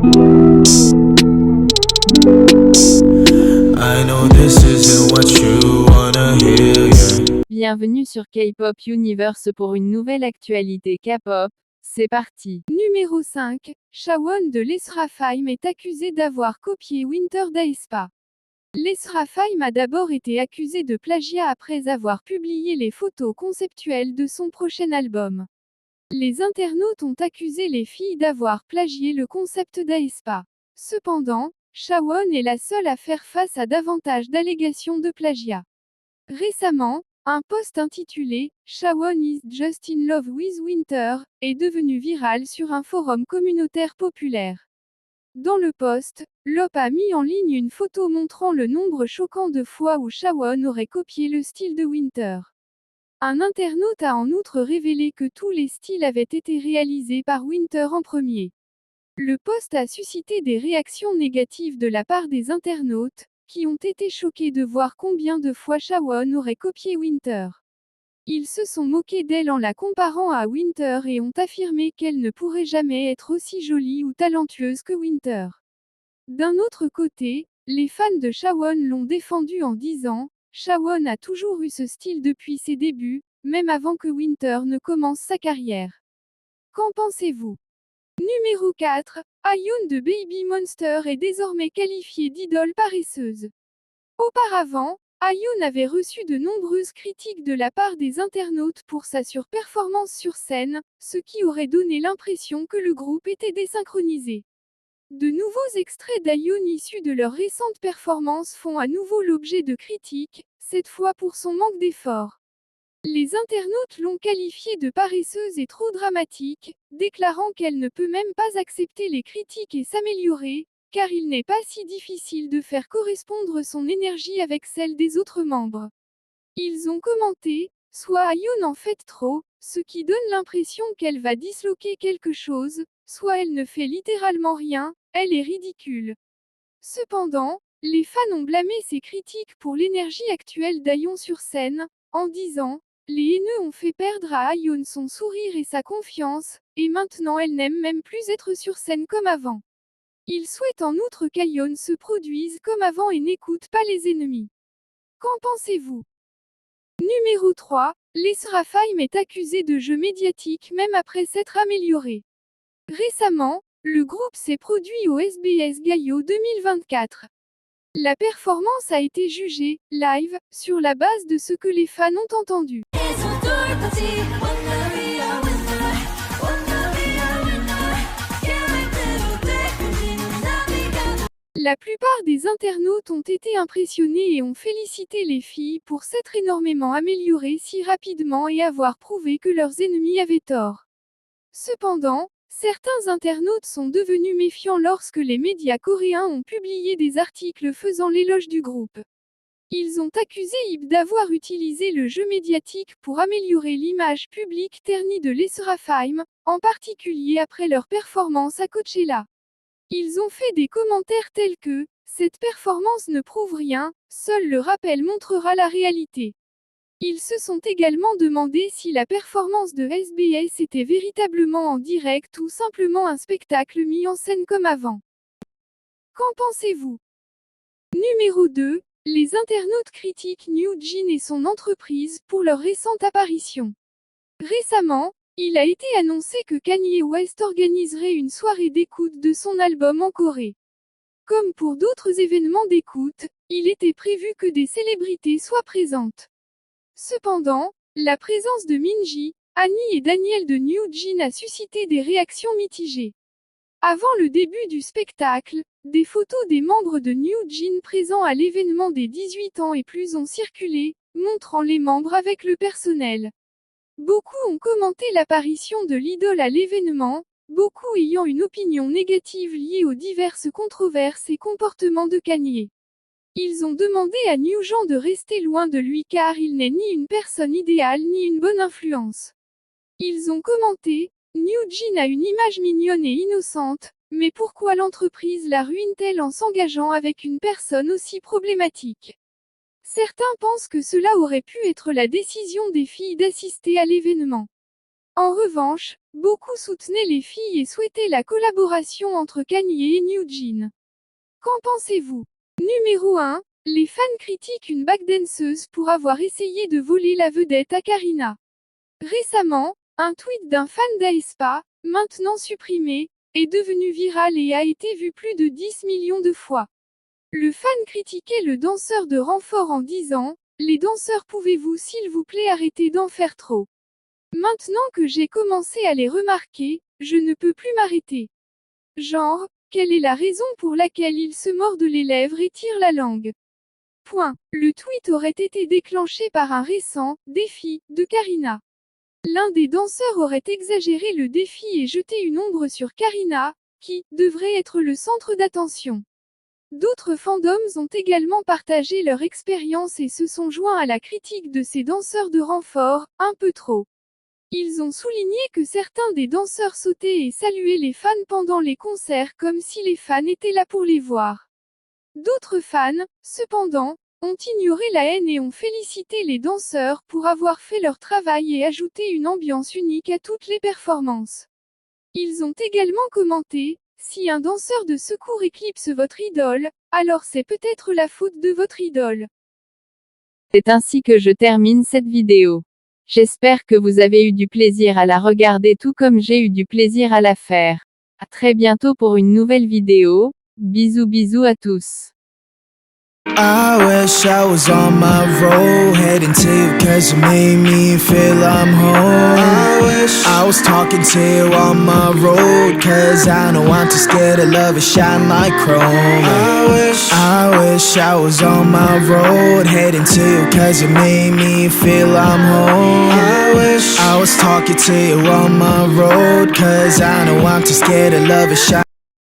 I know this isn't what you wanna hear, yeah. Bienvenue sur K-Pop Universe pour une nouvelle actualité K-pop. C'est parti. Numéro 5, Shawon de l'Esrafheim est accusé d'avoir copié Winter d'Aespa. L'Esrafheim a d'abord été accusé de plagiat après avoir publié les photos conceptuelles de son prochain album. Les internautes ont accusé les filles d'avoir plagié le concept d'Aespa. Cependant, Shawon est la seule à faire face à davantage d'allégations de plagiat. Récemment, un post intitulé « Shawon is just in love with Winter » est devenu viral sur un forum communautaire populaire. Dans le post, Lop a mis en ligne une photo montrant le nombre choquant de fois où Shawon aurait copié le style de Winter. Un internaute a en outre révélé que tous les styles avaient été réalisés par Winter en premier. Le post a suscité des réactions négatives de la part des internautes, qui ont été choqués de voir combien de fois Shawon aurait copié Winter. Ils se sont moqués d'elle en la comparant à Winter et ont affirmé qu'elle ne pourrait jamais être aussi jolie ou talentueuse que Winter. D'un autre côté, les fans de Shawon l'ont défendue en disant « Shawon a toujours eu ce style depuis ses débuts, même avant que Winter ne commence sa carrière. » Qu'en pensez-vous? Numéro 4, Ayoon de Baby Monster est désormais qualifiée d'idole paresseuse. Auparavant, Ayoon avait reçu de nombreuses critiques de la part des internautes pour sa surperformance sur scène, ce qui aurait donné l'impression que le groupe était désynchronisé. De nouveaux extraits d'Ayoon issus de leur récente performance font à nouveau l'objet de critiques, cette fois pour son manque d'effort. Les internautes l'ont qualifiée de paresseuse et trop dramatique, déclarant qu'elle ne peut même pas accepter les critiques et s'améliorer, car il n'est pas si difficile de faire correspondre son énergie avec celle des autres membres. Ils ont commenté, soit Ayoon en fait trop, ce qui donne l'impression qu'elle va disloquer quelque chose, soit elle ne fait littéralement rien, elle est ridicule. Cependant, les fans ont blâmé ces critiques pour l'énergie actuelle d'Ayoon sur scène, en disant « Les haineux ont fait perdre à Ayoon son sourire et sa confiance, et maintenant elle n'aime même plus être sur scène comme avant. » Ils souhaitent en outre qu'Ayoon se produise comme avant et n'écoute pas les ennemis. Qu'en pensez-vous? Numéro 3, l'Esrafheim est accusé de jeu médiatique même après s'être amélioré. Récemment, le groupe s'est produit au SBS Gayo 2024. La performance a été jugée, live, sur la base de ce que les fans ont entendu. La plupart des internautes ont été impressionnés et ont félicité les filles pour s'être énormément améliorées si rapidement et avoir prouvé que leurs ennemis avaient tort. Cependant, certains internautes sont devenus méfiants lorsque les médias coréens ont publié des articles faisant l'éloge du groupe. Ils ont accusé IB d'avoir utilisé le jeu médiatique pour améliorer l'image publique ternie de l'Esrafheim, en particulier après leur performance à Coachella. Ils ont fait des commentaires tels que « Cette performance ne prouve rien, seul le rappel montrera la réalité ». Ils se sont également demandé si la performance de SBS était véritablement en direct ou simplement un spectacle mis en scène comme avant. Qu'en pensez-vous? Numéro 2, les internautes critiquent New Jean et son entreprise pour leur récente apparition. Récemment, il a été annoncé que Kanye West organiserait une soirée d'écoute de son album en Corée. Comme pour d'autres événements d'écoute, il était prévu que des célébrités soient présentes. Cependant, la présence de Minji, Annie et Daniel de New Jean a suscité des réactions mitigées. Avant le début du spectacle, des photos des membres de New Jean présents à l'événement des 18 ans et plus ont circulé, montrant les membres avec le personnel. Beaucoup ont commenté l'apparition de l'idole à l'événement, beaucoup ayant une opinion négative liée aux diverses controverses et comportements de Kanye. Ils ont demandé à New Jean de rester loin de lui car il n'est ni une personne idéale ni une bonne influence. Ils ont commenté « New Jean a une image mignonne et innocente, mais pourquoi l'entreprise la ruine-t-elle en s'engageant avec une personne aussi problématique ?» Certains pensent que cela aurait pu être la décision des filles d'assister à l'événement. En revanche, beaucoup soutenaient les filles et souhaitaient la collaboration entre Kanye et New Jeans. Qu'en pensez-vous? Numéro 1. Les fans critiquent une backdanceuse pour avoir essayé de voler la vedette à Karina. Récemment, un tweet d'un fan d'Aespa, maintenant supprimé, est devenu viral et a été vu plus de 10 millions de fois. Le fan critiquait le danseur de renfort en disant « Les danseurs, pouvez-vous s'il vous plaît arrêter d'en faire trop? Maintenant que j'ai commencé à les remarquer, je ne peux plus m'arrêter. Genre, quelle est la raison pour laquelle ils se mordent les lèvres et tirent la langue? » Point. Le tweet aurait été déclenché par un récent « défi » de Karina. L'un des danseurs aurait exagéré le défi et jeté une ombre sur Karina, qui devrait être le centre d'attention. D'autres fandoms ont également partagé leur expérience et se sont joints à la critique de ces danseurs de renfort, un peu trop. Ils ont souligné que certains des danseurs sautaient et saluaient les fans pendant les concerts comme si les fans étaient là pour les voir. D'autres fans, cependant, ont ignoré la haine et ont félicité les danseurs pour avoir fait leur travail et ajouté une ambiance unique à toutes les performances. Ils ont également commenté « Si un danseur de secours éclipse votre idole, alors c'est peut-être la faute de votre idole. » C'est ainsi que je termine cette vidéo. J'espère que vous avez eu du plaisir à la regarder tout comme j'ai eu du plaisir à la faire. À très bientôt pour une nouvelle vidéo. Bisous bisous à tous. I wish I was on my road, heading to you cause you made me feel I'm home. I wish I was talking to you on my road, cause I know I'm too scared to love and shine like chrome. I wish I was on my road, heading to you cause you made me feel I'm home. I wish I was talking to you on my road, cause I know I'm too scared to love and shine.